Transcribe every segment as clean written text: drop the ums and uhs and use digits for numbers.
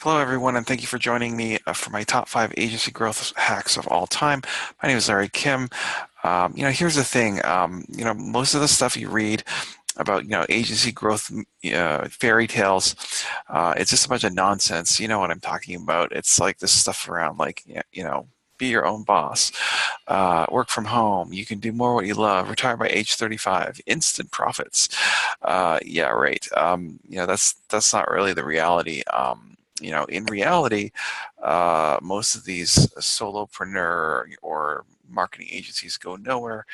Hello, everyone, and thank you for joining me for my top 5 agency growth hacks of all time. My name is Larry Kim. Here's the thing. Most of the stuff you read about, agency growth fairy tales, it's just a bunch of nonsense. You know what I'm talking about. It's like this stuff around, like, be your own boss, work from home, you can do more what you love, retire by age 35, instant profits. Yeah, right. That's not really the reality. In reality, most of these solopreneur or marketing agencies go nowhere,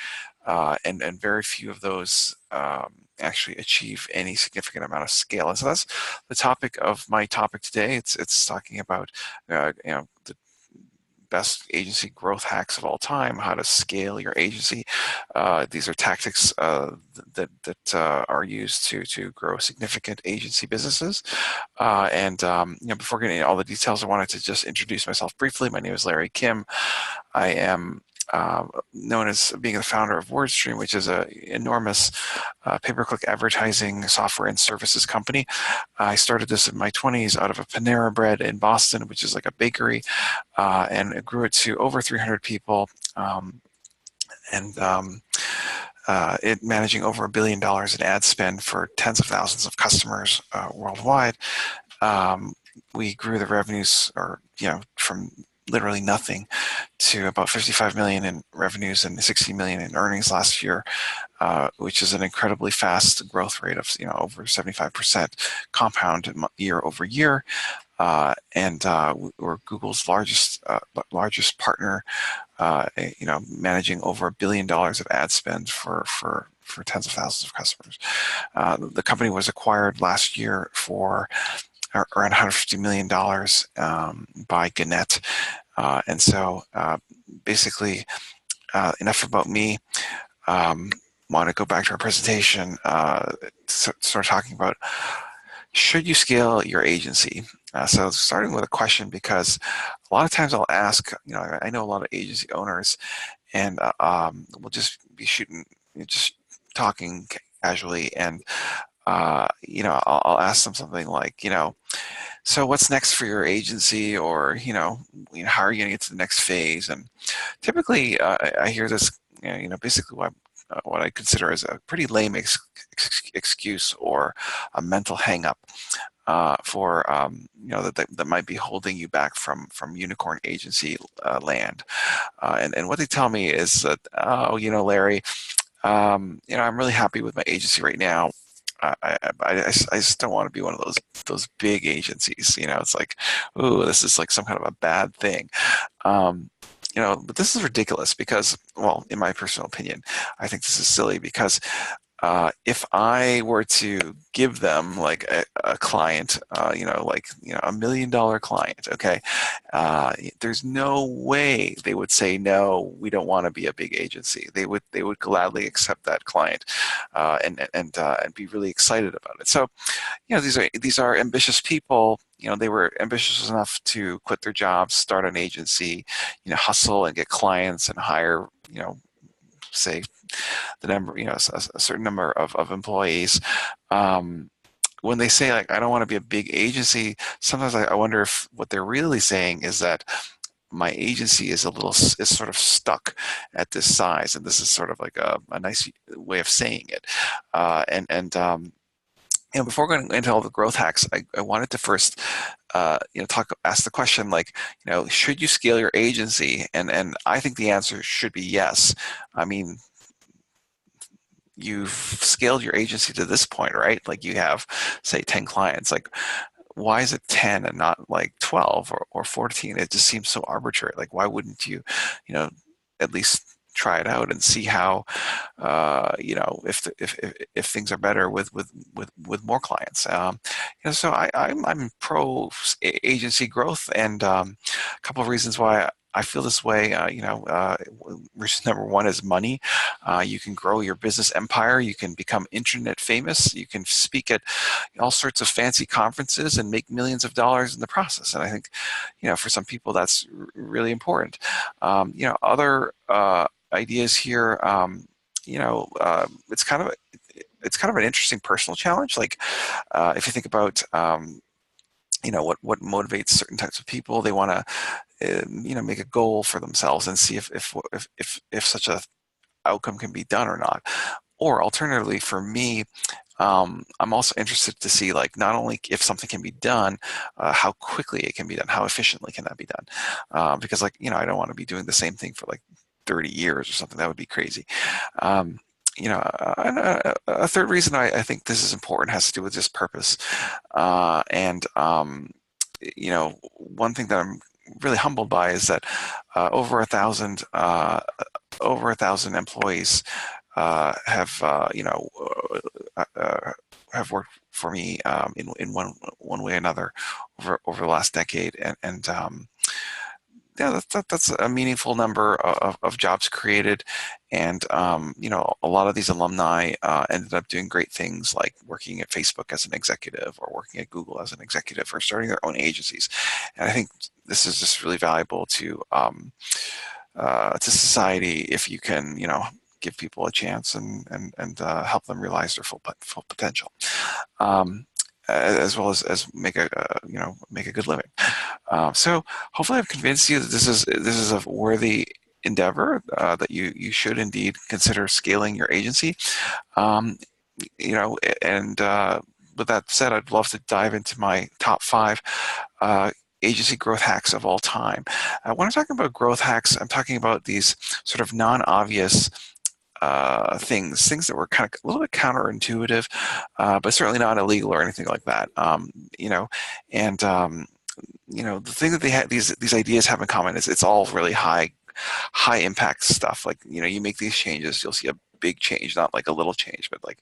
and very few of those actually achieve any significant amount of scale. And so that's the topic of my topic today. It's talking about the best agency growth hacks of all time, how to scale your agency. These are tactics that are used to grow significant agency businesses. Before getting into all the details, I wanted to just introduce myself briefly. My name is Larry Kim. I am known as being the founder of WordStream, which is an enormous pay-per-click advertising software and services company. I started this in my 20s out of a Panera Bread in Boston, which is like a bakery, and it grew it to over 300 people, and it managing over $1 billion in ad spend for tens of thousands of customers worldwide. We grew the revenues, from literally nothing to about 55 million in revenues and 60 million in earnings last year, which is an incredibly fast growth rate of over 75% compound year over year. We're Google's largest partner, managing over $1 billion of ad spend for tens of thousands of customers. The company was acquired last year for around $150 million by Gannett. Basically, enough about me. Want to go back to our presentation, start talking about, should you scale your agency? So starting with a question, because a lot of times I'll ask, I know a lot of agency owners, and we'll just be just talking casually, and I'll ask them something like, so what's next for your agency, or how are you going to get to the next phase? And typically, I hear this, basically what I consider as a pretty lame excuse or a mental hang-up for that might be holding you back from unicorn agency land. And what they tell me is that, oh, Larry, I'm really happy with my agency right now. I just don't want to be one of those big agencies. It's like, ooh, this is like some kind of a bad thing. But this is ridiculous because, well, in my personal opinion, I think this is silly because if I were to give them like a client, $1 million client, okay, there's no way they would say no. We don't want to be a big agency. They would gladly accept that client, and be really excited about it. So, these are ambitious people. They were ambitious enough to quit their jobs, start an agency, hustle and get clients and hire, say the number, a certain number of employees. When they say, like, I don't want to be a big agency, sometimes I wonder if what they're really saying is that my agency is sort of stuck at this size, and this is sort of like a nice way of saying it. Before going into all the growth hacks, I wanted to first, ask the question, like, should you scale your agency? And I think the answer should be yes. I mean, you've scaled your agency to this point, right? Like, you have, say, 10 clients. Like, why is it 10 and not like 12 or 14? It just seems so arbitrary. Like, why wouldn't you, at least try it out and see how, if things are better with more clients. So I'm pro agency growth, and a couple of reasons why I feel this way. Reason number one is money. You can grow your business empire. You can become internet famous. You can speak at all sorts of fancy conferences and make millions of dollars in the process. And I think, for some people, that's really important. Other ideas here. It's kind of an interesting personal challenge. Like, if you think about what motivates certain types of people. They want to make a goal for themselves and see if such a outcome can be done or not. Or alternatively, for me, I'm also interested to see, like, not only if something can be done, how quickly it can be done, how efficiently can that be done? Because, like, I don't want to be doing the same thing for like 30 years or something. That would be crazy. Um, a third reason I think this is important has to do with just purpose. One thing that I'm really humbled by is that over 1,000 employees have worked for me in one way or another over the last decade, and yeah, that's a meaningful number of jobs created, and a lot of these alumni ended up doing great things, like working at Facebook as an executive, or working at Google as an executive, or starting their own agencies. And I think this is just really valuable to society if you can, give people a chance and help them realize their full potential, as well as make a good living. So hopefully I've convinced you that this is a worthy endeavor, that you should indeed consider scaling your agency. And with that said, I'd love to dive into my top 5 agency growth hacks of all time. When I'm talking about growth hacks, I'm talking about these sort of non-obvious things that were kind of a little bit counterintuitive, but certainly not illegal or anything like that. The thing that these ideas have in common is it's all really high impact stuff. Like, you make these changes, you'll see a big change, not like a little change, but like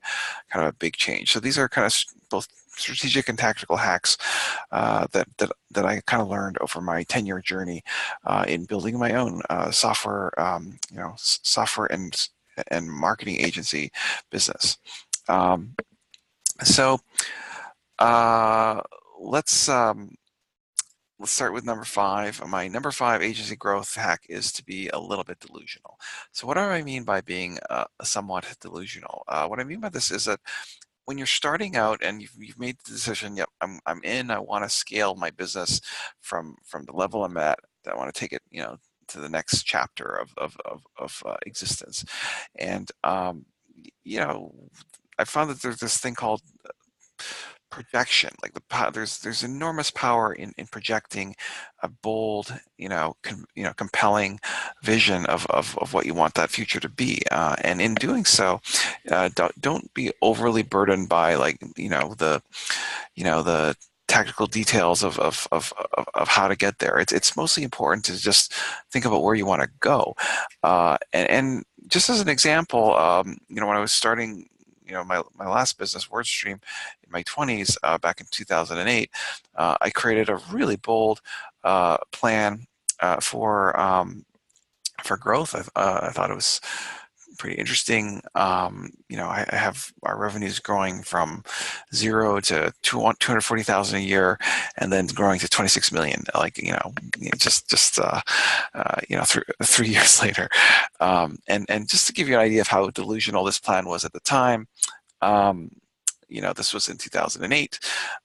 kind of a big change. So these are kind of both strategic and tactical hacks that I kind of learned over my 10-year journey in building my own software, software and marketing agency business. So let's start with number 5. My number 5 agency growth hack is to be a little bit delusional. So what do I mean by being somewhat delusional? What I mean by this is that when you're starting out and you've made the decision, yep, I'm in, I want to scale my business from the level I'm at, I want to take it, to the next chapter of existence. And I found that there's this thing called projection. Like there's enormous power in don't a bold, compelling vision of what you want that future to be, and in doing so, don't be overly burdened by, like, the tactical details of how to get there. It's mostly important to just think about where you want to go, and just as an example, when I was starting, my last business, WordStream, in my 20s, back in 2008, I created a really bold plan for growth. I thought it was pretty interesting. I have our revenues growing from 0 to 240,000 a year, and then growing to 26 million. Like, just 3 years later. And just to give you an idea of how delusional this plan was at the time, this was in 2008.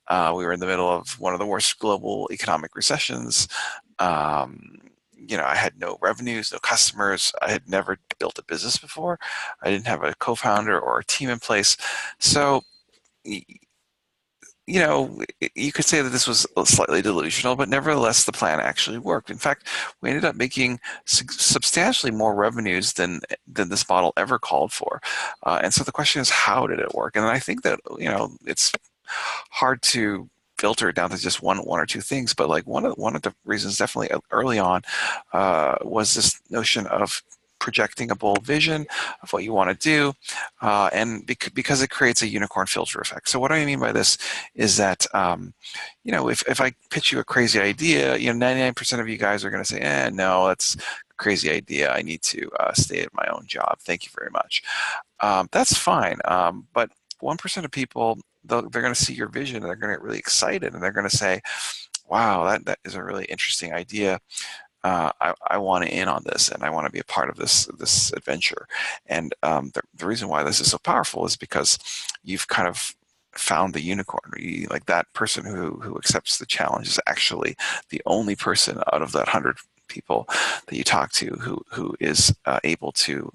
We were in the middle of one of the worst global economic recessions. I had no revenues, no customers. I had never built a business before. I didn't have a co-founder or a team in place. So, you could say that this was slightly delusional, but nevertheless, the plan actually worked. In fact, we ended up making substantially more revenues than this model ever called for. And so the question is, how did it work? And I think that, it's hard to filter it down to just one or two things, but like one of the reasons definitely early on was this notion of projecting a bold vision of what you want to do, and because it creates a unicorn filter effect. So what I mean by this is that if I pitch you a crazy idea, 99% of you guys are going to say, no, that's a crazy idea. I need to stay at my own job. Thank you very much. That's fine, but 1% of people, they're going to see your vision and they're going to get really excited, and they're going to say, wow, that is a really interesting idea. I want to in on this, and I want to be a part of this adventure. And the reason why this is so powerful is because you've kind of found the unicorn. Like that person who accepts the challenge is actually the only person out of that 100 people that you talk to who is able to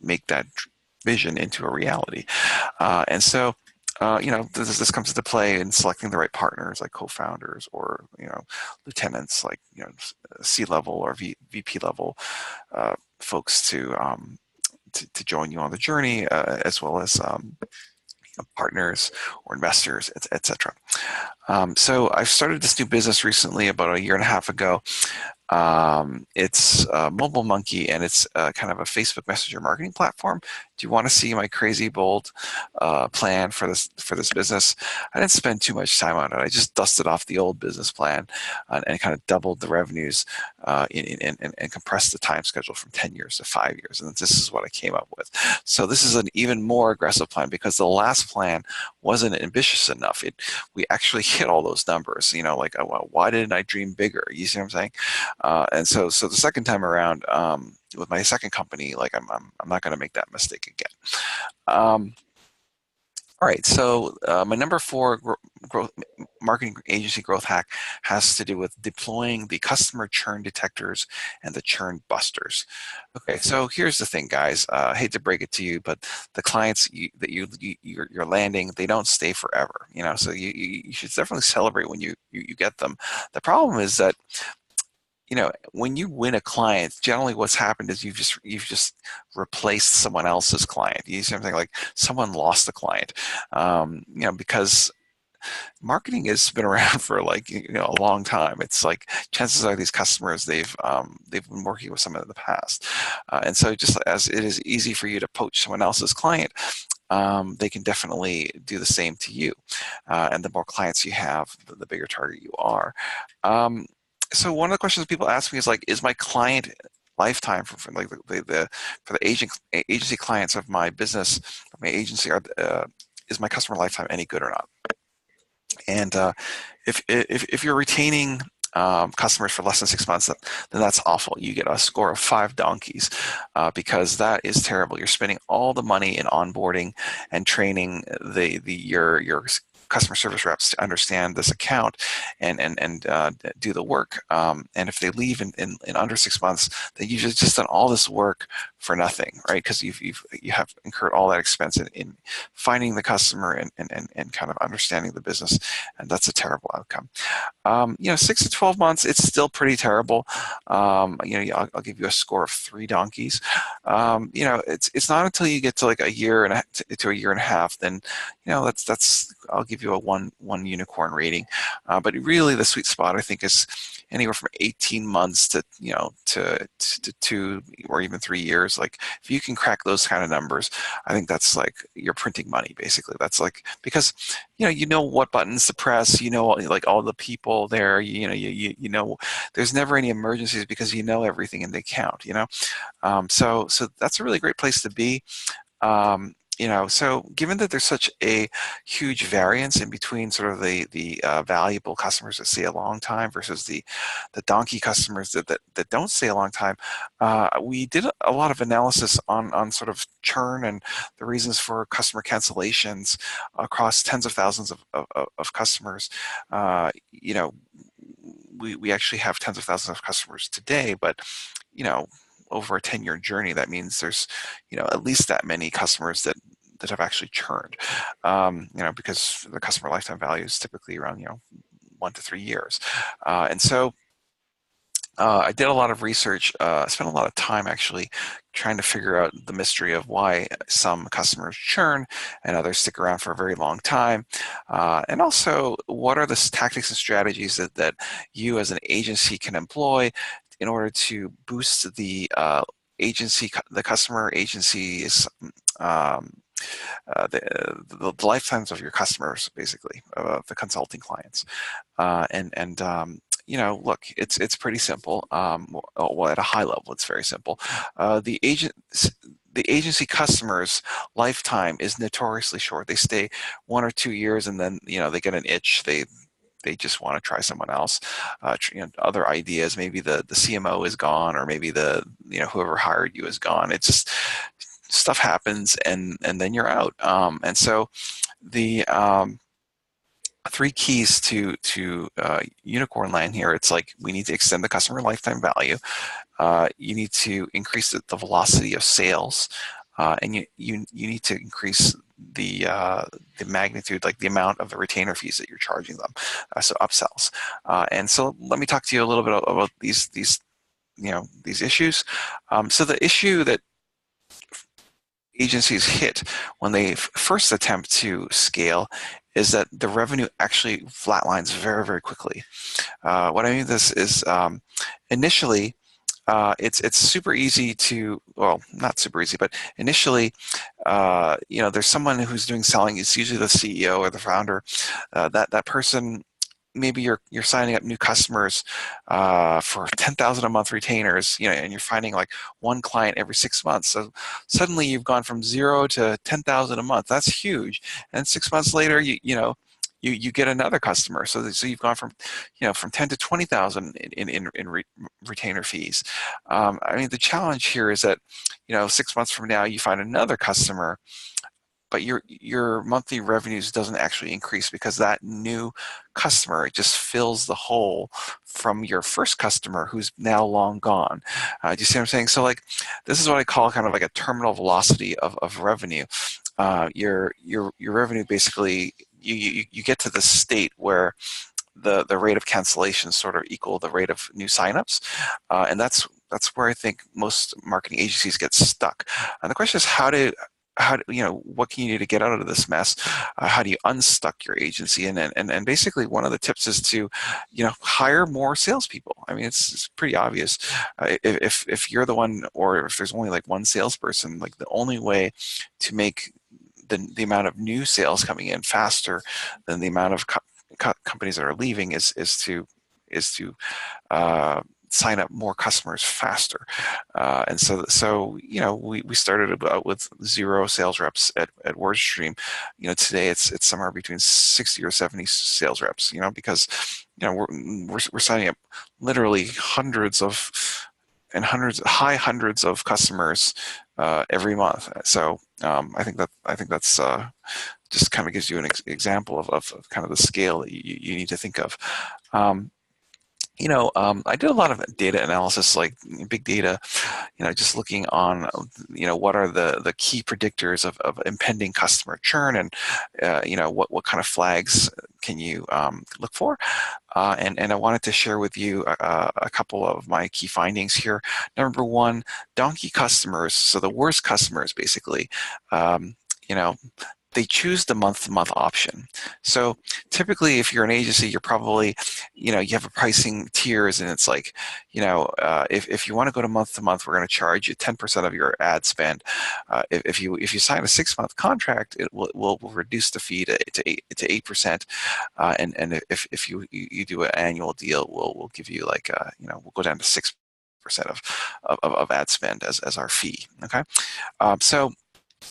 make that vision into a reality. And so this comes into play in selecting the right partners, like co-founders or lieutenants, like C-level or VP level folks to join you on the journey, as well as partners or investors, etc. So I've started this new business recently, about a year and a half ago. It's MobileMonkey, and it's kind of a Facebook Messenger marketing platform. Do you want to see my crazy bold plan for this business? I didn't spend too much time on it. I just dusted off the old business plan and kind of doubled the revenues and compressed the time schedule from 10 years to 5 years. And this is what I came up with. So this is an even more aggressive plan because the last plan wasn't ambitious enough. We actually hit all those numbers. Like, well, why didn't I dream bigger? You see what I'm saying? And so the second time around, with my second company, like I'm not going to make that mistake again. All right, so my number 4 growth marketing agency growth hack has to do with deploying the customer churn detectors and the churn busters. Okay, so here's the thing, guys. I hate to break it to you, but the clients that you're landing, they don't stay forever. So you should definitely celebrate when you get them. The problem is that when you win a client, generally what's happened is you've just replaced someone else's client. You see something like someone lost a client, because marketing has been around for a long time. It's like chances are these customers they've been working with someone in the past, and so just as it is easy for you to poach someone else's client, they can definitely do the same to you. And the more clients you have, the bigger target you are. So one of the questions people ask me is like, is my client lifetime for like for the agency clients of my business, my agency, is my customer lifetime any good or not? And if you're retaining customers for less than 6 months, then that's awful. You get a score of 5 donkeys because that is terrible. You're spending all the money in onboarding and training your customer service reps to understand this account and do the work. And if they leave in under 6 months, then you've just done all this work for nothing, right? Because you have incurred all that expense in finding the customer and kind of understanding the business, and that's a terrible outcome. 6 to 12 months, it's still pretty terrible. I'll give you a score of 3 donkeys. It's not until you get to like a year and a year and a half, then that's I'll give you a one unicorn rating. But really, the sweet spot I think is anywhere from 18 months to 2 or even 3 years. Like if you can crack those kind of numbers, I think that's like you're printing money basically. That's like because you know what buttons to press, like all the people there, there's never any emergencies because you know everything in the account, so that's a really great place to be. So given that there's such a huge variance in between sort of the valuable customers that stay a long time versus the donkey customers that don't stay a long time, we did a lot of analysis on sort of churn and the reasons for customer cancellations across tens of thousands of customers. We actually have tens of thousands of customers today, but over a 10-year journey, that means there's at least that many customers that have actually churned, because the customer lifetime value is typically around 1 to 3 years, and so I did a lot of research. I spent a lot of time actually trying to figure out the mystery of why some customers churn and others stick around for a very long time, and also what are the tactics and strategies that you as an agency can employ in order to boost the customer agency's the lifetimes of your customers, basically, the consulting clients, look, it's pretty simple. Well, at a high level, it's very simple. The agency customers' lifetime is notoriously short. They stay 1 or 2 years, and then they get an itch. They just want to try someone else. Other ideas. Maybe the CMO is gone, or maybe whoever hired you is gone. It's just stuff happens, and then you're out. And so the three keys to unicorn land here. It's like we need to extend the customer lifetime value. You need to increase the velocity of sales, and you need to increase the magnitude, like the amount of the retainer fees that you're charging them, so upsells. And so let me talk to you a little bit about these these issues. So the issue that agencies hit when they first attempt to scale is that the revenue actually flatlines very, very quickly. What I mean this is initially it's super easy to, well, not super easy, but initially, there's someone who's doing selling. It's usually the CEO or the founder. That person, maybe you're signing up new customers for 10,000 a month retainers, and you're finding like one client every 6 months. So suddenly you've gone from 0 to 10,000 a month. That's huge. And 6 months later, you get another customer. So you've gone from 10 to 20,000 in retainer fees. I mean, the challenge here is that 6 months from now you find another customer, but your monthly revenues doesn't actually increase because that new customer just fills the hole from your first customer who's now long gone. Do you see what I'm saying? So like, this is what I call kind of like a terminal velocity of revenue. Your revenue basically, you get to the state where the rate of cancellations sort of equal the rate of new signups, and that's where I think most marketing agencies get stuck. And the question is what can you do to get out of this mess? How do you unstuck your agency? And basically one of the tips is to hire more salespeople. I mean, it's pretty obvious. If you're the one, or if there's only like one salesperson, like the only way to make the amount of new sales coming in faster than the amount of companies that are leaving is to sign up more customers faster. And so we started about with 0 sales reps at WordStream. Today it's somewhere between 60 or 70 sales reps, because we're signing up literally high hundreds of customers every month. So I think that's just kind of gives you an example of kind of the scale that you need to think of. I did a lot of data analysis, like big data, just looking on, what are the key predictors of impending customer churn, and, what kind of flags can you look for? And I wanted to share with you a couple of my key findings here. Number one, donkey customers, so the worst customers, basically, they choose the month-to-month option. So typically, if you're an agency, you're probably, you have a pricing tiers, and it's like, if you want to go to month, we're going to charge you 10% of your ad spend. If you sign a 6-month contract, it will reduce the fee to 8%. And if you do an annual deal, we'll give you like we'll go down to 6% of ad spend as our fee. Okay, so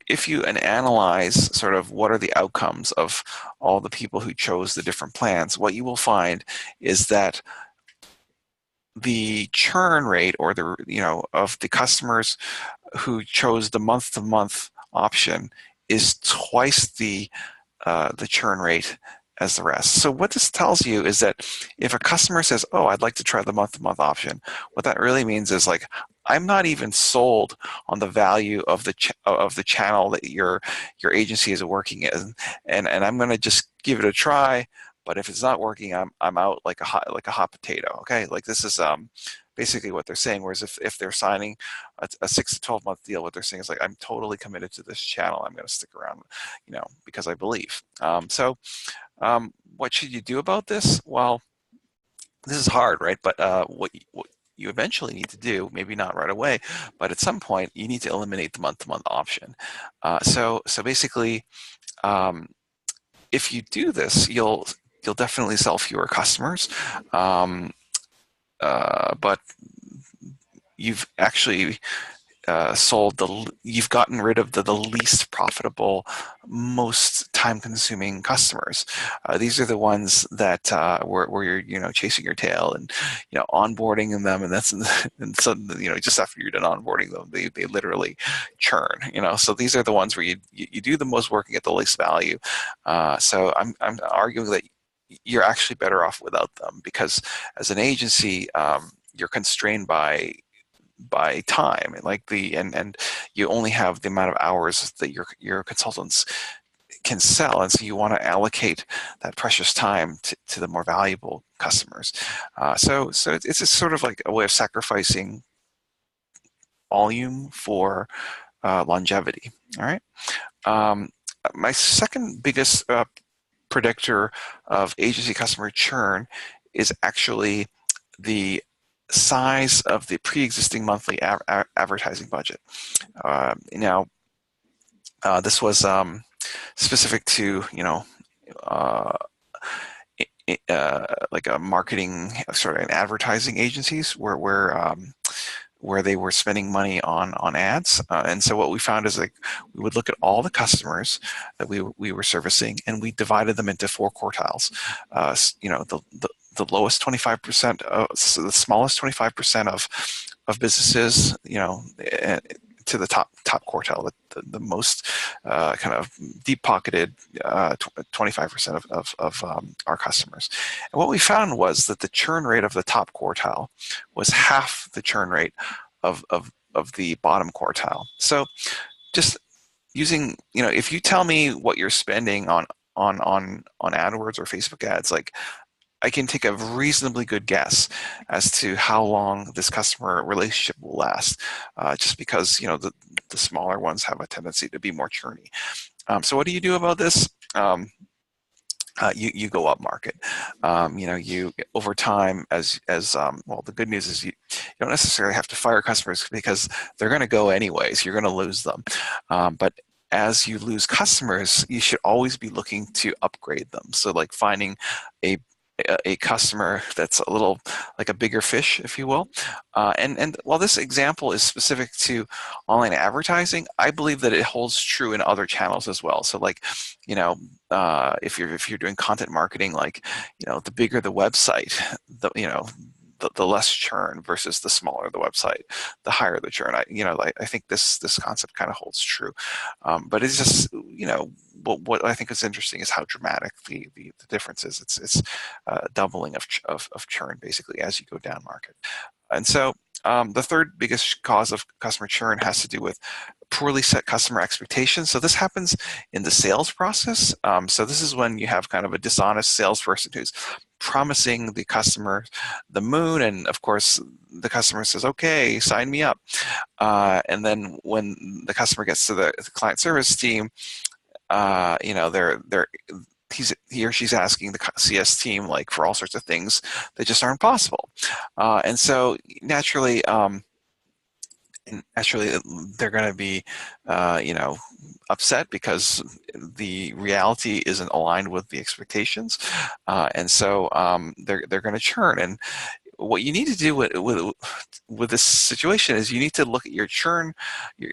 if you analyze sort of what are the outcomes of all the people who chose the different plans, what you will find is that the churn rate, or of the customers who chose the month-to-month option, is twice the churn rate as the rest. So what this tells you is that if a customer says, "Oh, I'd like to try the month-to-month option," what that really means is like, I'm not even sold on the value of the channel that your agency is working in, and I'm going to just give it a try. But if it's not working, I'm out like a hot potato. Okay, like this is basically what they're saying. Whereas if they're signing a 6 to 12 month deal, what they're saying is like, I'm totally committed to this channel. I'm going to stick around, because I believe. What should you do about this? Well, this is hard, right? But what you eventually need to do, maybe not right away, but at some point, you need to eliminate the month-to-month option. So basically, if you do this, you'll definitely sell fewer customers, but you've actually you've gotten rid of the least profitable, most time-consuming customers. These are the ones that where you're chasing your tail and onboarding them, and that's and so just after you're done onboarding them, they literally churn. So these are the ones where you do the most work and get the least value. So I'm arguing that you're actually better off without them, because as an agency, you're constrained by time, and you only have the amount of hours that your consultants can sell, and so you want to allocate that precious time to the more valuable customers. So it's just sort of like a way of sacrificing volume for longevity. All right. My second biggest predictor of agency customer churn is actually the size of the pre-existing monthly advertising budget. Now, this was specific to like a marketing, sort of an advertising agencies where they were spending money on ads. And so what we found is, like, we would look at all the customers that we were servicing, and we divided them into 4 quartiles. The lowest 25%, so the smallest 25% of businesses, to the top quartile, the most kind of deep-pocketed 25% of our customers. And what we found was that the churn rate of the top quartile was half the churn rate of the bottom quartile. So just using, if you tell me what you're spending on AdWords or Facebook ads, like, I can take a reasonably good guess as to how long this customer relationship will last, just because the smaller ones have a tendency to be more churny. So what do you do about this? You go up market. You over time, as well, the good news is you don't necessarily have to fire customers, because they're going to go anyways. You're going to lose them, but as you lose customers, you should always be looking to upgrade them. So, like, finding a customer that's a little like a bigger fish, if you will. And while this example is specific to online advertising, I believe that it holds true in other channels as well. So, like, if you're doing content marketing, like, the bigger the website, the less churn, versus the smaller the website, the higher the churn. I think this concept kind of holds true, but it's just what I think is interesting is how dramatic the difference is. It's doubling of churn basically as you go down market. And so the third biggest cause of customer churn has to do with poorly set customer expectations. So this happens in the sales process. So this is when you have kind of a dishonest salesperson who's promising the customer the moon, and of course the customer says, "Okay, sign me up." And then when the customer gets to the client service team, he or she's asking the CS team, like, for all sorts of things that just aren't possible. And so naturally, they're going to be, upset, because the reality isn't aligned with the expectations, and so they're going to churn. And what you need to do with this situation is you need to look at your churn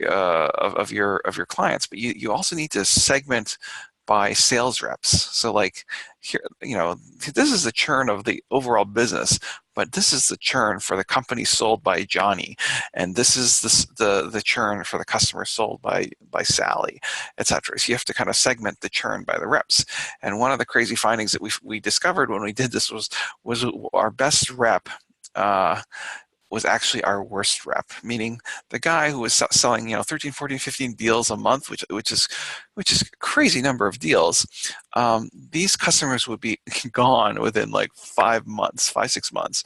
of your clients, but you also need to segment by sales reps. So, like, here, this is the churn of the overall business, but this is the churn for the company sold by Johnny, and this is the churn for the customer sold by Sally, etc. So you have to kind of segment the churn by the reps. And one of the crazy findings that we discovered when we did this was our best rep was actually our worst rep, meaning the guy who was selling 13, 14, 15 deals a month, which is a crazy number of deals. These customers would be gone within like 5 months, 6 months,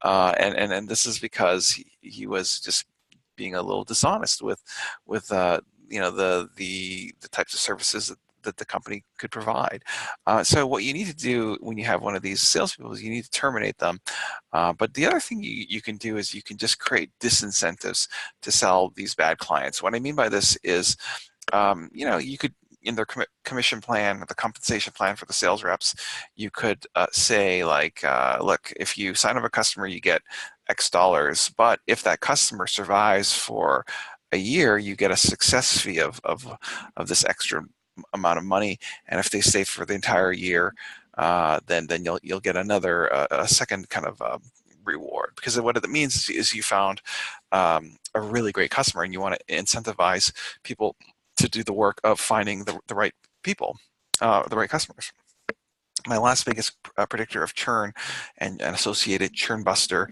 and this is because he was just being a little dishonest with the types of services that the company could provide. So what you need to do when you have one of these salespeople is you need to terminate them. But the other thing you can do is you can just create disincentives to sell these bad clients. What I mean by this is, you could, in their commission plan, the compensation plan for the sales reps, you could say, like, look, if you sign up a customer, you get X dollars, but if that customer survives for a year, you get a success fee of this extra amount of money, and if they stay for the entire year, then you'll get another a second kind of reward. Because what it means is you found a really great customer, and you want to incentivize people to do the work of finding the right people, the right customers. My last biggest predictor of churn and associated churn buster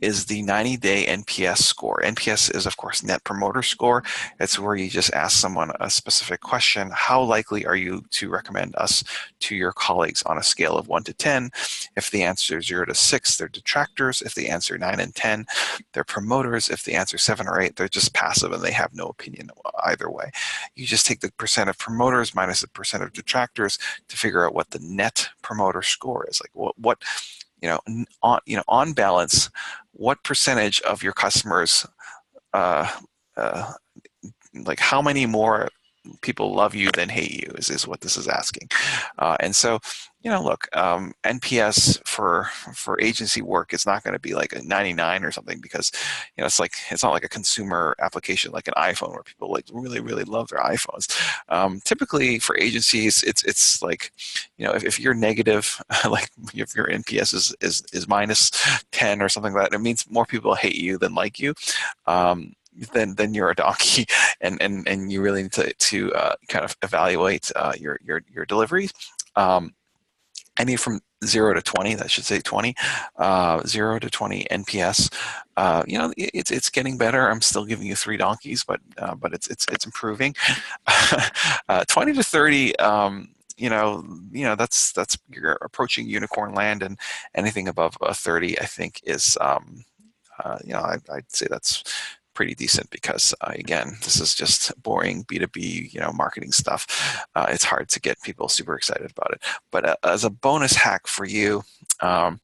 is the 90-day NPS score. NPS is, of course, Net Promoter Score. It's where you just ask someone a specific question. How likely are you to recommend us to your colleagues on a scale of 1 to 10? If the answer is 0 to 6, they're detractors. If the answer 9 and 10, they're promoters. If the answer 7 or 8, they're just passive and they have no opinion either way. You just take the percent of promoters minus the percent of detractors to figure out what the Net Promoter Score is. Like what on balance, what percentage of your customers, uh, uh, like how many more people love you than hate you is what this is asking. And so, look, NPS for agency work is not going to be like a 99 or something, because it's not like a consumer application like an iPhone where people like really really love their iPhones. Typically for agencies, it's like, if you're negative, like if your NPS is minus 10 or something like that, it means more people hate you than like you. Then you're a donkey, and you really need to kind of evaluate your deliveries. I need from 0 to 20. That should say 20. 0 to 20 NPS. It's getting better. I'm still giving you 3 donkeys, but it's improving. 20 to 30. That's you're approaching unicorn land, and anything above 30, I think, is I'd say that's pretty decent, because again, this is just boring B2B marketing stuff. It's hard to get people super excited about it. But as a bonus hack for you,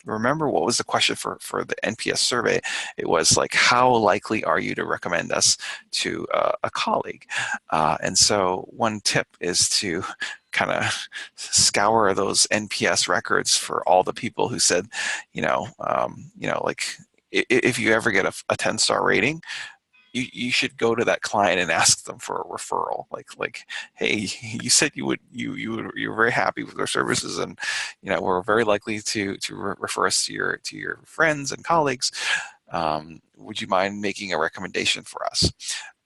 remember what was the question for the NPS survey? It was like, how likely are you to recommend us to a colleague? And so one tip is to kind of scour those NPS records for all the people who said, like, if you ever get a 10-star rating, you should go to that client and ask them for a referral. Like, hey, you said you're very happy with our services, and we're very likely to refer us to your friends and colleagues. Would you mind making a recommendation for us?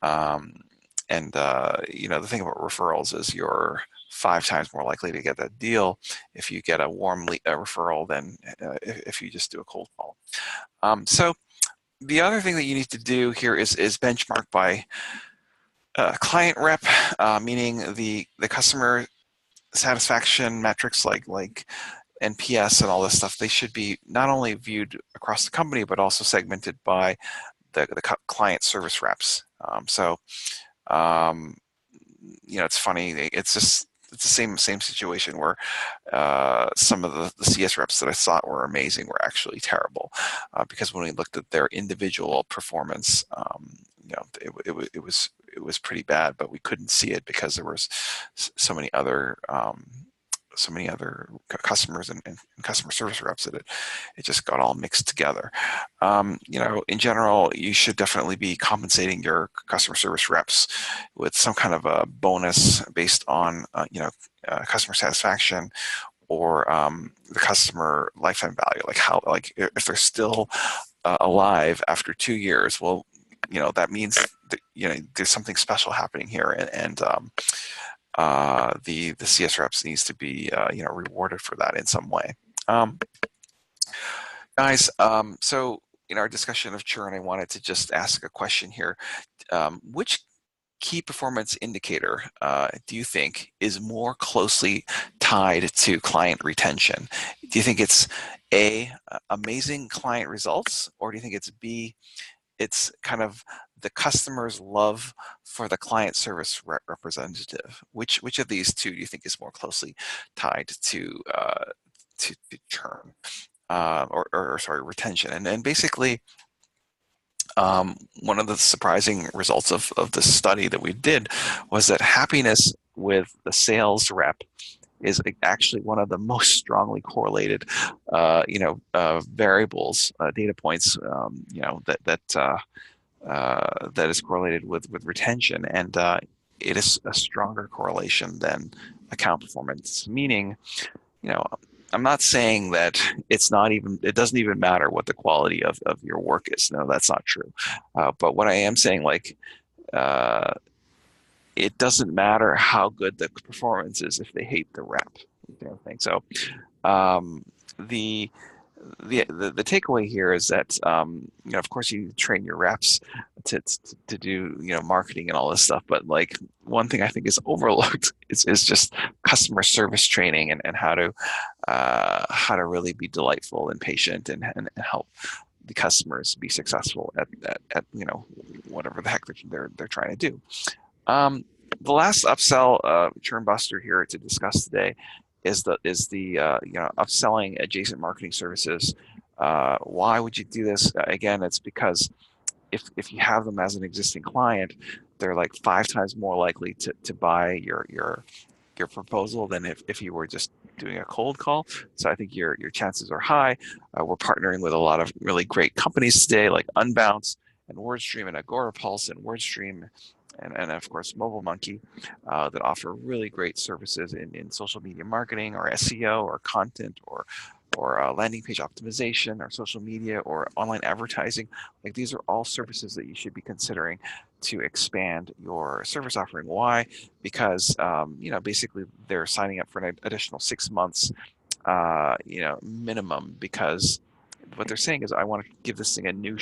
And the thing about referrals is you're 5 times more likely to get that deal if you get a warm referral than if you just do a cold call. So the other thing that you need to do here is benchmark by client rep, meaning the customer satisfaction metrics like NPS and all this stuff. They should be not only viewed across the company, but also segmented by the client service reps. It's funny. It's the same situation where some of the CS reps that I thought were amazing were actually terrible, because when we looked at their individual performance, it was pretty bad, but we couldn't see it because there was so many other customers and customer service reps that it just got all mixed together. In general, you should definitely be compensating your customer service reps with some kind of a bonus based on customer satisfaction, or the customer lifetime value. Like if they're still alive after 2 years, well, that means that, there's something special happening here, and the CS reps needs to be rewarded for that in some way. Guys, so in our discussion of churn, I wanted to just ask a question here. Which key performance indicator do you think is more closely tied to client retention? Do you think it's A, amazing client results, or do you think it's B, it's kind of the customer's love for the client service representative? Which of these two do you think is more closely tied to churn, or sorry, retention? And basically, one of the surprising results of this study that we did was that happiness with the sales rep is actually one of the most strongly correlated, variables, data points, that is correlated with retention, and it is a stronger correlation than account performance. Meaning, you know, I'm not saying that it doesn't even matter what the quality of your work is. No, that's not true. But what I am saying, like, uh, it doesn't matter how good the performance is if they hate the rep. You know, thing. So um, the the takeaway here is that of course you train your reps to do marketing and all this stuff, but like one thing I think is overlooked is just customer service training, and how to really be delightful and patient, and help the customers be successful at whatever the heck they're trying to do. The last upsell churn buster here to discuss today is the upselling adjacent marketing services. Why would you do this? Again, it's because if you have them as an existing client, they're like 5 times more likely to buy your proposal than if you were just doing a cold call. So I think your chances are high. We're partnering with a lot of really great companies today, like Unbounce and WordStream and Agorapulse and WordStream, and of course MobileMonkey, that offer really great services in social media marketing or SEO or content or landing page optimization or social media or online advertising. Like, these are all services that you should be considering to expand your service offering. Why? Because basically they're signing up for an additional 6 months, minimum, because what they're saying is, I want to give this thing a new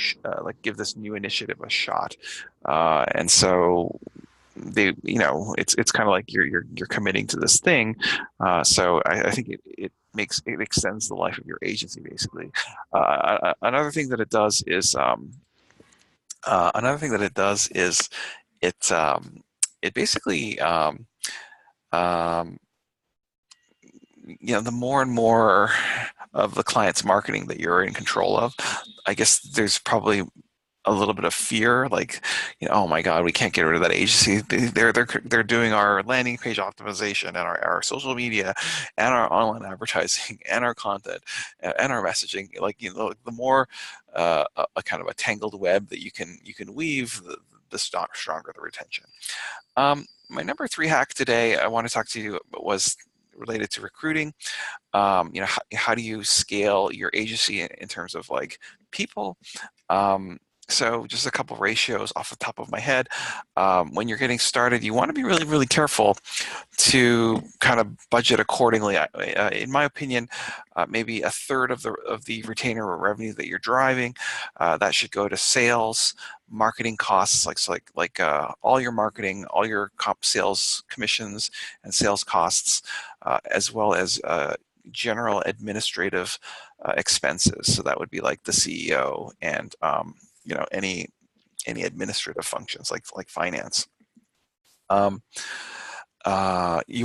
give this new initiative a shot, and so they, it's kind of like you're committing to this thing. So I think it extends the life of your agency, basically. Another thing that it does is it it basically um, the more and more of the client's marketing that you're in control of, I guess there's probably a little bit of fear, like, oh my God, we can't get rid of that agency. They're doing our landing page optimization and our social media and our online advertising and our content and our messaging. Like, the more a kind of a tangled web that you can weave, the stronger the retention. My number 3 hack today I want to talk to you was related to recruiting. How do you scale your agency in terms of like people? So just a couple ratios off the top of my head. When you're getting started, you want to be really, really careful to kind of budget accordingly. In my opinion, maybe a third of the retainer revenue that you're driving, that should go to sales, marketing costs, like all your marketing, all your sales commissions and sales costs, as well as general administrative expenses. So that would be like the CEO and any administrative functions like finance. You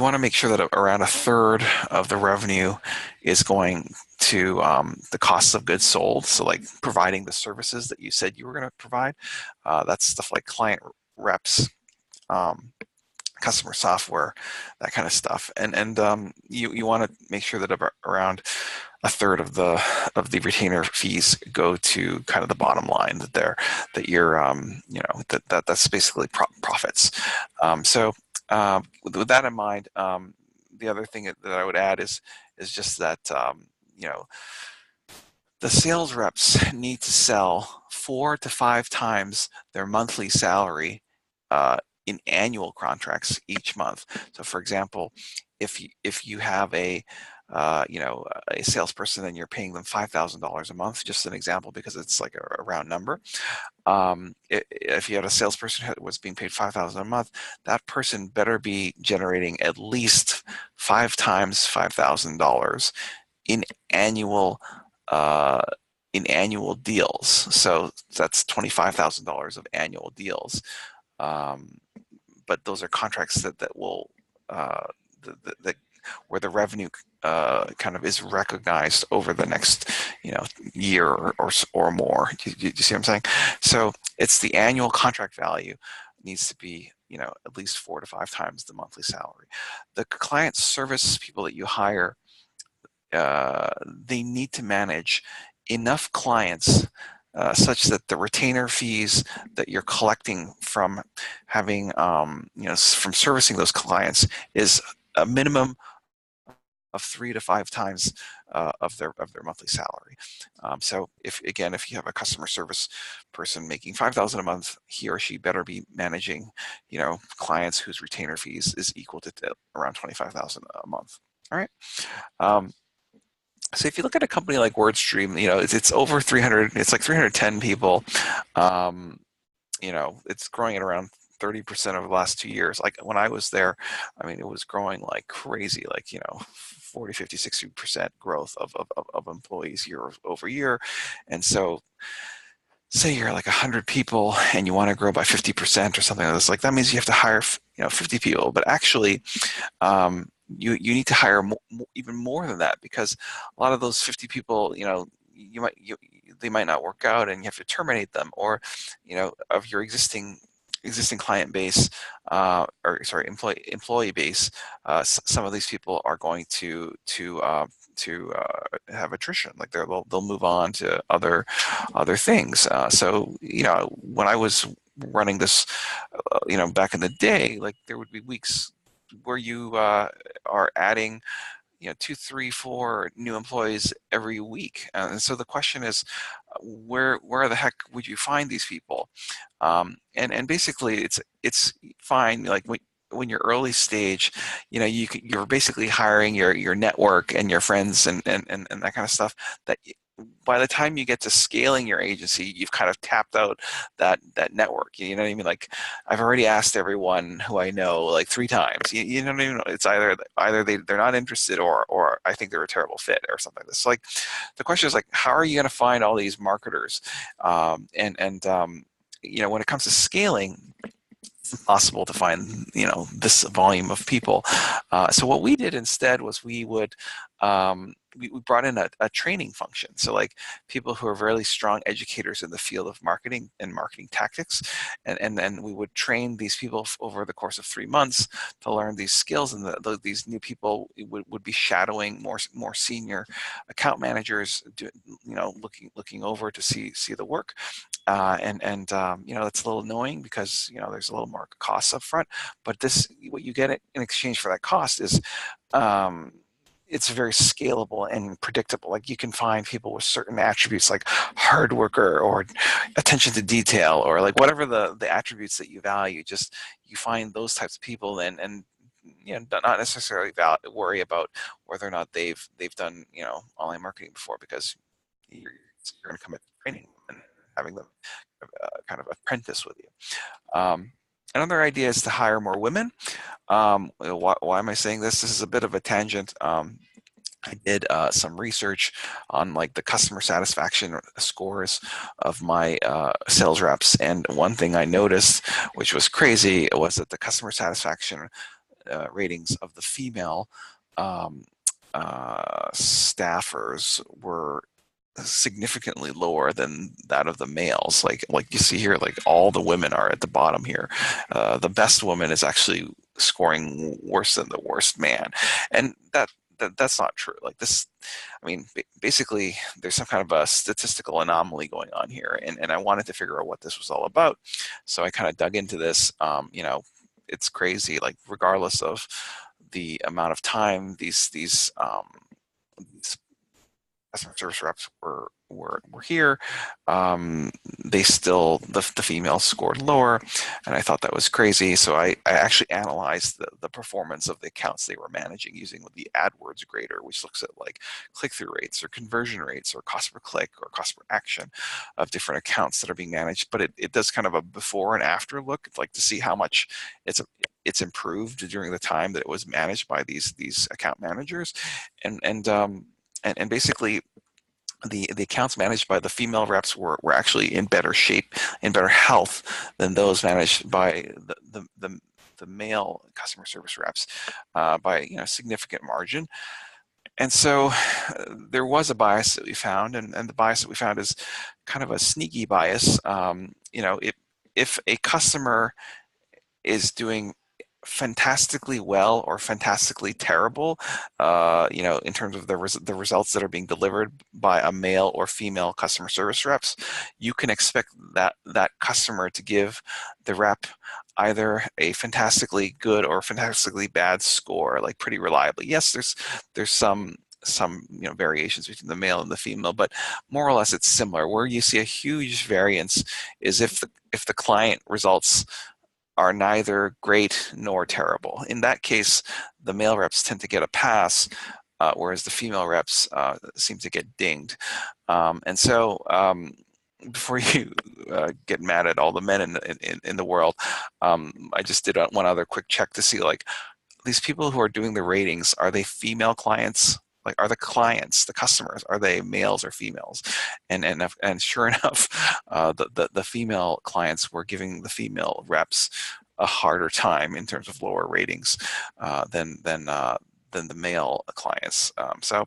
want to make sure that around a third of the revenue is going to the costs of goods sold. So like providing the services that you said you were going to provide. That's stuff like client reps, customer software, that kind of stuff. And you want to make sure that around a third of the retainer fees go to kind of the bottom line, that you're that's basically profits. So with that in mind, the other thing that I would add is just that the sales reps need to sell 4 to 5 times their monthly salary in annual contracts each month. So, for example, if you have a salesperson and you're paying them $5,000 a month, just an example because it's like a round number. If you had a salesperson who was being paid $5,000 a month, that person better be generating at least 5 times $5,000 in annual deals. So that's $25,000 of annual deals. But those are contracts that will where the revenue kind of is recognized over the next year or more. Do you see what I'm saying? So it's the annual contract value needs to be at least 4 to 5 times the monthly salary. The client service people that you hire, they need to manage enough clients such that the retainer fees that you're collecting from having, from servicing those clients is a minimum of 3 to 5 times of their monthly salary. So if you have a customer service person making $5,000 a month, he or she better be managing, clients whose retainer fees is equal to around $25,000 a month. All right. So if you look at a company like WordStream, it's over 300. It's like 310 people. It's growing at around 30% over the last 2 years. Like when I was there, I mean, it was growing like crazy, like, 40, 50, 60% growth of employees year over year. And so say you're like 100 people and you want to grow by 50% or something like this, like that means you have to hire, 50 people. But actually, you need to hire even more than that, because a lot of those 50 people, they might not work out and you have to terminate them, or of your existing client base, employee base, some of these people are going to have attrition, like they'll move on to other things. So when I was running this, back in the day, like there would be weeks where you are adding 2, 3, 4 new employees every week. And so the question is, where the heck would you find these people? And basically, it's fine. Like when you're early stage, you're basically hiring your network and your friends and that kind of stuff. That by the time you get to scaling your agency, you've kind of tapped out that network. You know what I mean? Like I've already asked everyone who I know like 3 times. You know what I mean? It's either they're not interested, or I think they're a terrible fit or something. This like the question is like, how are you going to find all these marketers? When it comes to scaling, it's impossible to find this volume of people. So what we did instead was we brought in a training function. So like people who are very strong educators in the field of marketing and marketing tactics, and then we would train these people over the course of 3 months to learn these skills, and these new people would be shadowing more senior account managers, looking over to see the work. That's a little annoying because there's a little more costs up front, but what you get in exchange for that cost is it's very scalable and predictable. Like you can find people with certain attributes like hard worker or attention to detail, or like whatever the attributes that you value, just you find those types of people, and not necessarily worry about whether or not they've done online marketing before, because you're going to commit to training and having them kind of apprentice with you. Another idea is to hire more women. Why am I saying this? This is a bit of a tangent. I did some research on like the customer satisfaction scores of my sales reps, and one thing I noticed, which was crazy, was that the customer satisfaction ratings of the female staffers were significantly lower than that of the males. Like you see here, like all the women are at the bottom here. The best woman is actually scoring worse than the worst man, and that's not true. Like this, I mean, basically there's some kind of a statistical anomaly going on here, and I wanted to figure out what this was all about. So I kind of dug into this. It's crazy. Like regardless of the amount of time these customer service reps were here, they still, the females scored lower, and I thought that was crazy. So I actually analyzed the performance of the accounts they were managing using the AdWords grader, which looks at like click-through rates or conversion rates or cost per click or cost per action of different accounts that are being managed. But it does kind of a before and after look, like to see how much it's improved during the time that it was managed by these account managers, and basically the accounts managed by the female reps were actually in better shape, in better health than those managed by the male customer service reps by significant margin. And so there was a bias that we found, and the bias that we found is kind of a sneaky bias. If a customer is doing fantastically well or fantastically terrible, in terms of the results that are being delivered by a male or female customer service reps, you can expect that customer to give the rep either a fantastically good or fantastically bad score, like pretty reliably. Yes, there's some variations between the male and the female, but more or less it's similar. Where you see a huge variance is if the client results are neither great nor terrible. In that case, the male reps tend to get a pass, whereas the female reps seem to get dinged. And so before you get mad at all the men in the world, I just did one other quick check to see, like, these people who are doing the ratings, are they female clients? Like, are the clients, the customers, are they males or females? And sure enough, the female clients were giving the female reps a harder time in terms of lower ratings than the male clients. So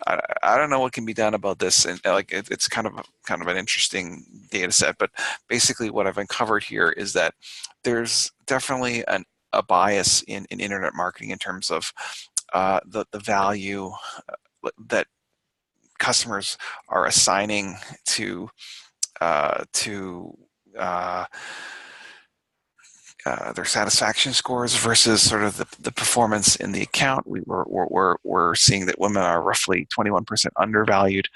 I don't know what can be done about this, and like it's kind of an interesting data set. But basically, what I've uncovered here is that there's definitely a bias in internet marketing in terms of the value that customers are assigning to uh, to uh, their satisfaction scores versus sort of the performance in the account. We're seeing that women are roughly 21% undervalued,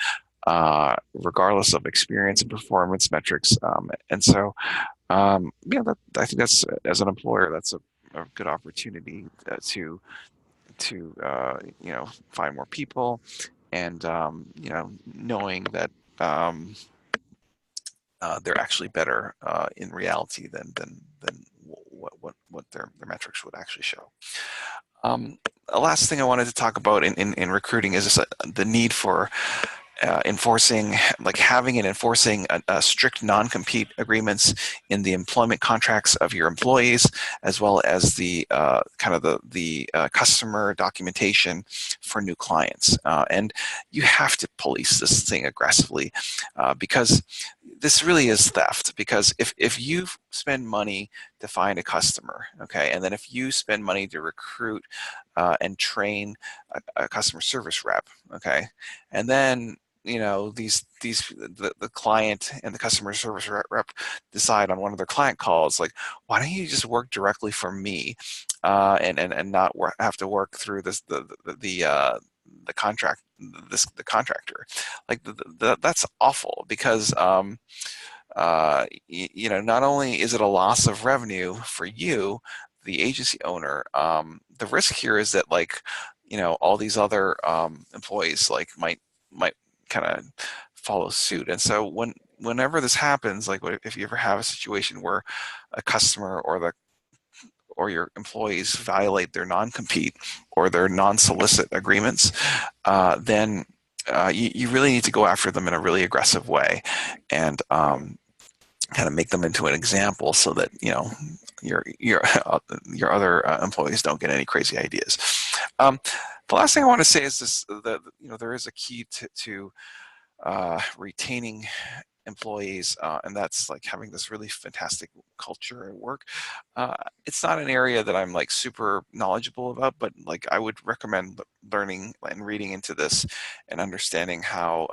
regardless of experience and performance metrics. And so, I think that's, as an employer, that's a good opportunity to find more people, and knowing that they're actually better in reality than what their metrics would actually show. The last thing I wanted to talk about in recruiting is the need for having and enforcing a strict non-compete agreements in the employment contracts of your employees, as well as the customer documentation for new clients. And you have to police this thing aggressively, because this really is theft. Because if you spend money to find a customer, okay, and then if you spend money to recruit and train a customer service rep, okay, and then the client and the customer service rep decide on one of their client calls, like, why don't you just work directly for me, and not have to work through the contractor. Like, that's awful, because not only is it a loss of revenue for you, the agency owner, the risk here is that, like, all these other employees might kind of follow suit. And so whenever this happens, like if you ever have a situation where a customer or your employees violate their non-compete or their non-solicit agreements, then you really need to go after them in a really aggressive way, and kind of make them into an example, so that your other employees don't get any crazy ideas. The last thing I want to say is this: that there is a key to retaining employees, and that's like having this really fantastic culture at work. It's not an area that I'm like super knowledgeable about, but like I would recommend learning and reading into this and understanding how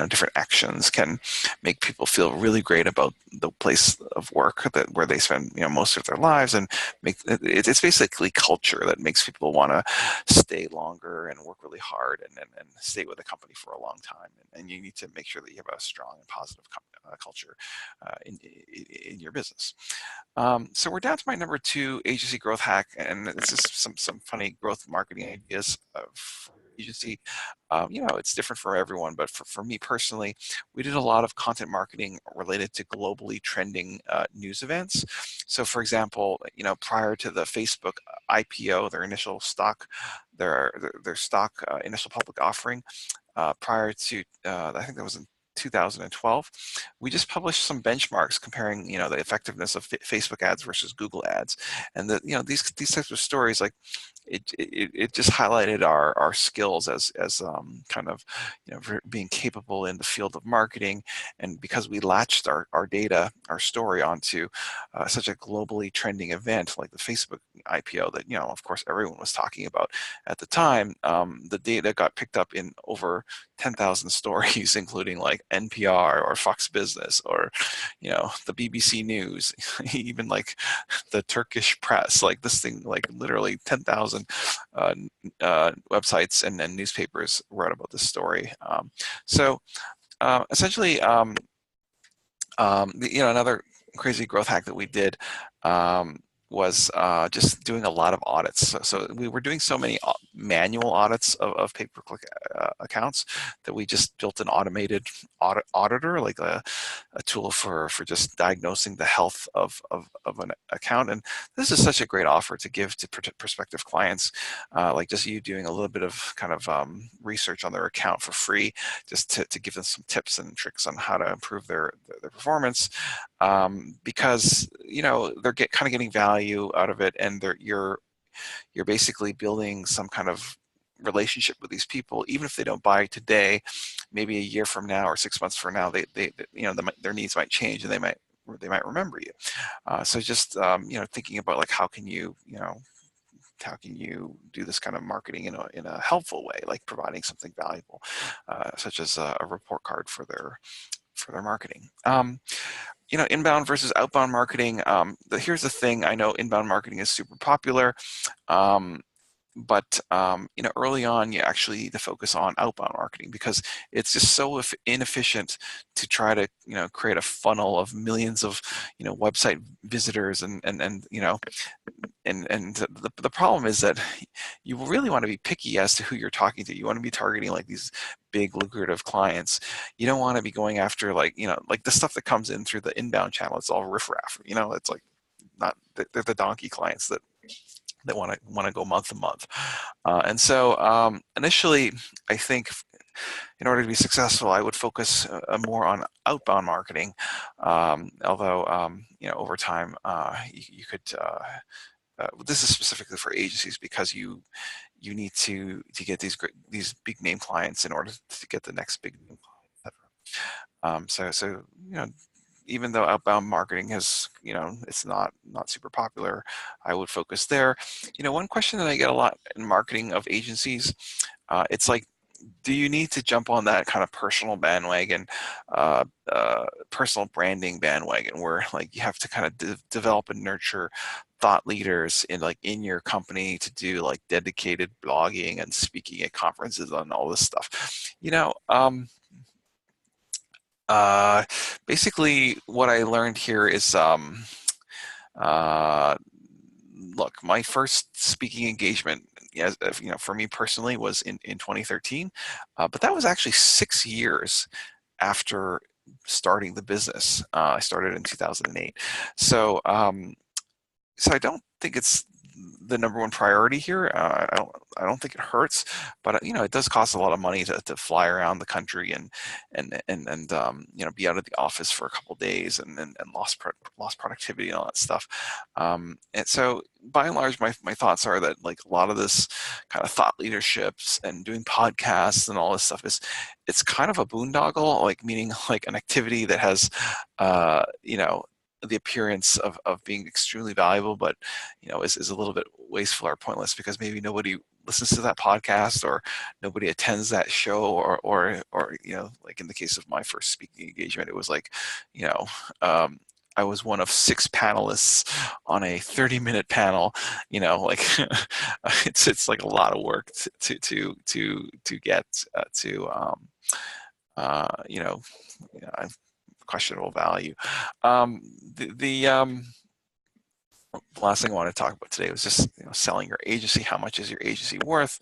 different actions can make people feel really great about the place of work where they spend most of their lives, and it's basically culture that makes people want to stay longer and work really hard and stay with the company for a long time. And you need to make sure that you have a strong and positive culture in your business. So we're down to my number 2 agency growth hack, and this is some funny growth marketing ideas of agency. It's different for everyone, but for me personally, we did a lot of content marketing related to globally trending news events. So, for example, prior to the Facebook IPO, their stock initial public offering, prior to I think that was in 2012, we just published some benchmarks comparing the effectiveness of Facebook ads versus Google ads, and these types of stories, like, it just highlighted our skills as kind of, being capable in the field of marketing. And because we latched our data, our story onto such a globally trending event like the Facebook IPO that, of course everyone was talking about at the time, the data got picked up in over 10,000 stories, including like NPR or Fox Business or, the BBC News, even like the Turkish press. Like this thing, like literally 10,000 uh, websites and newspapers wrote about this story. So essentially, another crazy growth hack that we did was just doing a lot of audits. So we were doing so many manual audits of pay-per-click accounts that we just built an automated auditor, like a tool for just diagnosing the health of an account. And this is such a great offer to give to prospective clients, like just you doing a little bit of kind of research on their account for free, just to give them some tips and tricks on how to improve their performance, because they're kind of getting value out of it, and you're basically building some kind of relationship with these people. Even if they don't buy today, maybe a year from now or 6 months from now, their needs might change and they might remember you. So just thinking about like how can you do this kind of marketing in a helpful way, like providing something valuable, such as a report card for their marketing. Inbound versus outbound marketing. Here's the thing. I know inbound marketing is super popular, but early on, you actually need to focus on outbound marketing because it's just so inefficient to try to create a funnel of millions of website visitors and the problem is that you really want to be picky as to who you're talking to. You want to be targeting like these big lucrative clients. You don't want to be going after like the stuff that comes in through the inbound channel. It's all riffraff. It's like not, they're the donkey clients that want to go month to month. And so initially, I think in order to be successful, I would focus more on outbound marketing. Although over time, you could. This is specifically for agencies because you need to get these big name clients in order to get the next big name client. So even though outbound marketing has it's not super popular, I would focus there. One question that I get a lot in marketing of agencies, it's like, do you need to jump on that kind of personal bandwagon, personal branding bandwagon, where like you have to kind of develop and nurture thought leaders in your company to do like dedicated blogging and speaking at conferences on all this stuff? Basically, what I learned here is look, my first speaking engagement, for me personally, was in 2013, but that was actually 6 years after starting the business. I started in 2008, so so I don't think it's the number one priority here. I don't think it hurts, but it does cost a lot of money to fly around the country and be out of the office for a couple of days and lost productivity and all that stuff. And so by and large, my thoughts are that like a lot of this kind of thought leaderships and doing podcasts and all this stuff it's kind of a boondoggle, like meaning like an activity that has the appearance of being extremely valuable, but is a little bit wasteful or pointless because maybe nobody listens to that podcast or nobody attends that show, or like in the case of my first speaking engagement, it was like I was one of 6 panelists on a 30-minute panel. Like it's like a lot of work to get questionable value. The last thing I want to talk about today was just selling your agency. How much is your agency worth?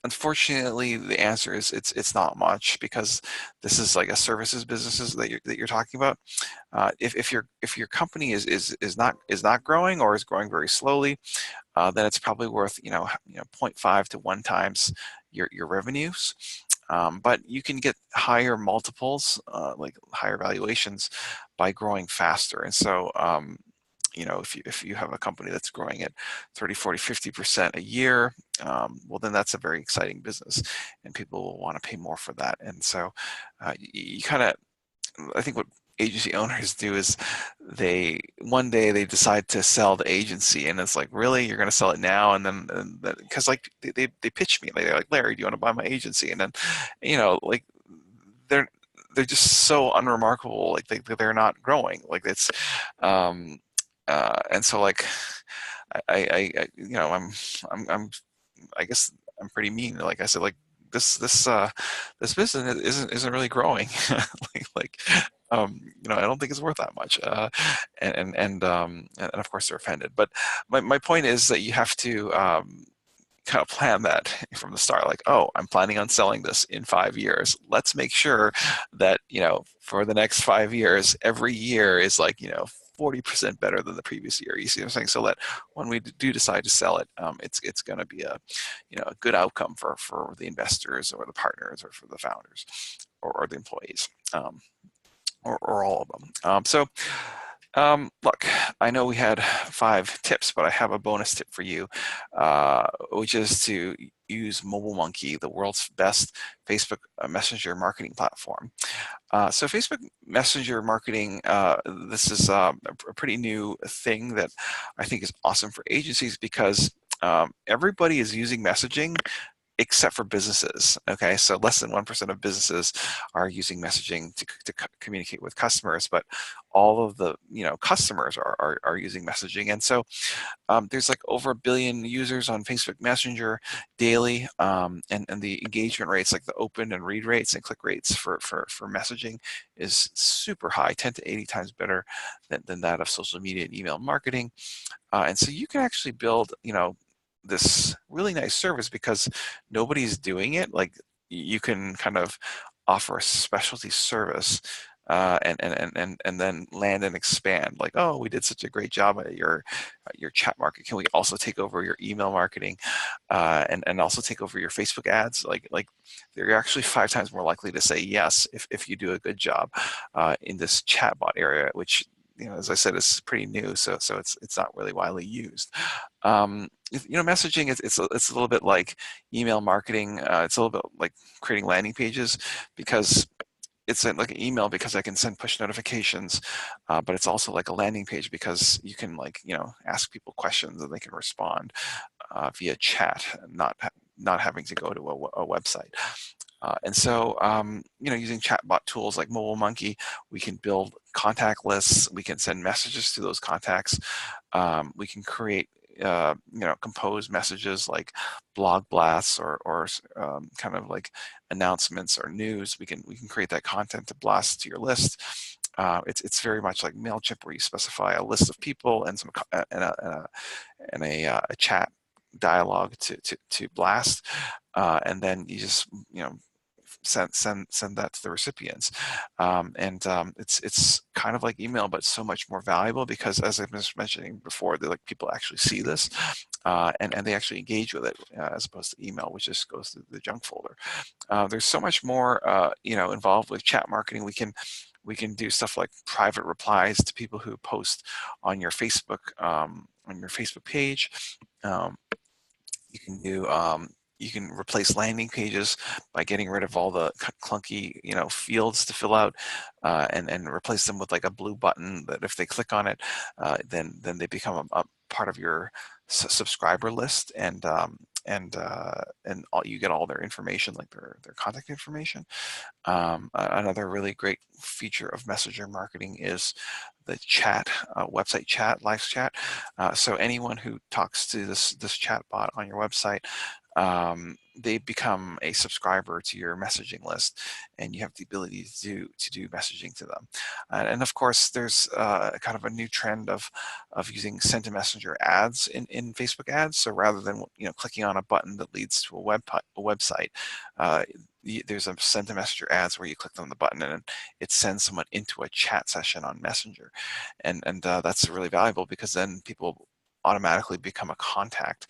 Unfortunately, the answer is it's not much, because this is like a services businesses that you're talking about. If your company is not growing or is growing very slowly, then it's probably worth 0.5 to 1 times your revenues. But you can get higher multiples, like higher valuations, by growing faster. And so if you have a company that's growing at 30, 40, 50% a year, well, then that's a very exciting business, and people will want to pay more for that. And so you kind of, I think what agency owners do is one day they decide to sell the agency, and it's like, really, you're going to sell it now? And then because like they pitch me, they're like, Larry, do you want to buy my agency? And then like they're they're just so unremarkable, like they're not growing, like it's um and so like I'm I guess I'm pretty mean. Like I said, like this business isn't really growing. I don't think it's worth that much. And of course they're offended. But my point is that you have to kind of plan that from the start. Like, oh, I'm planning on selling this in 5 years. Let's make sure that for the next 5 years, every year is like 40% better than the previous year. You see what I'm saying? So that when we do decide to sell it, it's going to be a good outcome for the investors or the partners or for the founders or the employees, or all of them. Look, I know we had 5 tips, but I have a bonus tip for you, which is to use MobileMonkey, the world's best Facebook Messenger marketing platform. So Facebook Messenger marketing, this is a pretty new thing that I think is awesome for agencies, because everybody is using messaging except for businesses. Okay, so less than 1% of businesses are using messaging to communicate with customers, but all of the customers are using messaging. And so there's like over 1 billion users on Facebook Messenger daily, and the engagement rates, like the open and read rates and click rates for messaging, is super high, 10 to 80 times better than that of social media and email marketing. And so you can actually build this really nice service because nobody's doing it. Like, you can kind of offer a specialty service, and then land and expand. Like, oh, we did such a great job at your chat market. Can we also take over your email marketing, and also take over your Facebook ads? Like they're actually 5 times more likely to say yes if you do a good job in this chatbot area, which as I said, is pretty new, so it's not really widely used. Messaging, it's a little bit like email marketing. It's a little bit like creating landing pages, because it's like an email because I can send push notifications, but it's also like a landing page because you can ask people questions and they can respond via chat, not having to go to a website. And so, using chatbot tools like MobileMonkey, we can build contact lists. We can send messages to those contacts. We can create, compose messages like blog blasts or kind of like announcements or news. We can create that content to blast to your list. It's very much like MailChimp, where you specify a list of people and a chat dialogue to blast, and then you just send that to the recipients. It's kind of like email, but so much more valuable, because, as I was mentioning before, like people actually see this, and they actually engage with it, as opposed to email, which just goes to the junk folder. There's so much more involved with chat marketing. We can do stuff like private replies to people who post on your Facebook page. You can do you can replace landing pages by getting rid of all the clunky fields to fill out, and replace them with like a blue button that if they click on it, then they become a part of your subscriber list, and you get all their information, like their contact information. Another really great feature of Messenger marketing is the chat, website chat, live chat. So anyone who talks to this chat bot on your website, they become a subscriber to your messaging list, and you have the ability to do messaging to them. And of course, there's kind of a new trend of using send to messenger ads in Facebook ads. So rather than clicking on a button that leads to a website, there's a send to messenger ads where you click on the button and it sends someone into a chat session on Messenger, and that's really valuable, because then people automatically become a contact,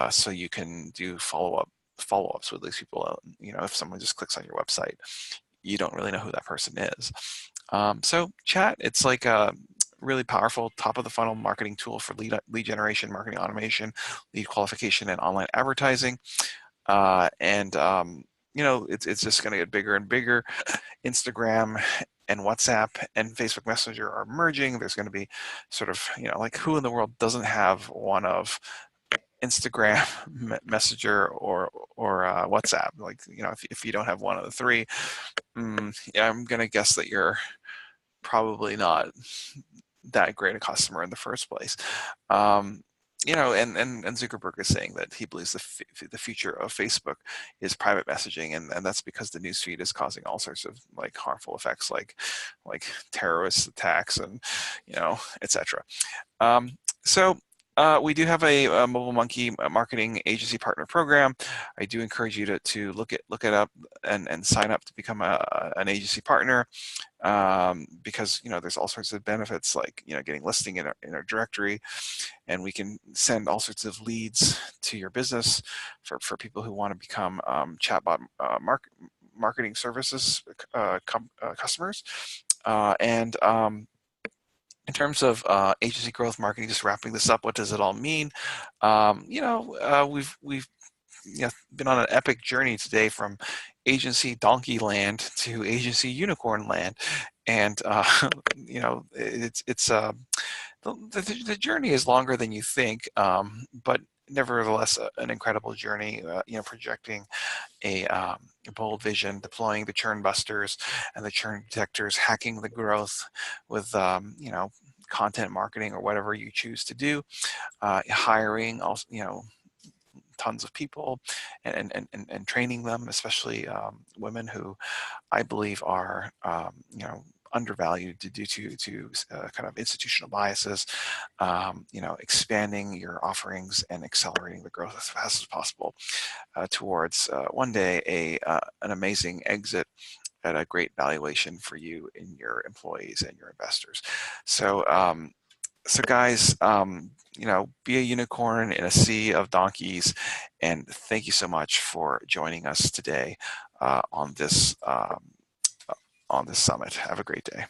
so you can do follow-ups with these people. If someone just clicks on your website, you don't really know who that person is. So chat, it's like really powerful top of the funnel marketing tool for lead generation, marketing automation, lead qualification, and online advertising. You know, it's just going to get bigger and bigger. Instagram and WhatsApp and Facebook Messenger are merging. There's going to be sort of, you know, like, who in the world doesn't have one of Instagram, Messenger, or WhatsApp? Like, you know, if you don't have one of the three, yeah, I'm going to guess that you're probably not that great a customer in the first place. You know, and Zuckerberg is saying that he believes the future of Facebook is private messaging, and that's because the newsfeed is causing all sorts of like harmful effects, like terrorist attacks and, you know, etc. So we do have a MobileMonkey marketing agency partner program. I do encourage you to look it up and sign up to become an agency partner, because, you know, there's all sorts of benefits, like, you know, getting listing in our directory, and we can send all sorts of leads to your business for people who want to become chatbot marketing services customers. In terms of agency growth marketing, just wrapping this up, what does it all mean? You know, we've you know, been on an epic journey today from agency donkey land to agency unicorn land, and you know, the journey is longer than you think, but nevertheless an incredible journey. You know, projecting a bold vision, deploying the churn busters and the churn detectors, hacking the growth with you know, content marketing or whatever you choose to do, hiring also, you know, tons of people, and training them, especially women who I believe are you know, undervalued due to kind of institutional biases. You know, expanding your offerings and accelerating the growth as fast as possible towards one day an amazing exit at a great valuation for you and your employees and your investors. So so guys, you know, be a unicorn in a sea of donkeys, and thank you so much for joining us today on this summit. Have a great day.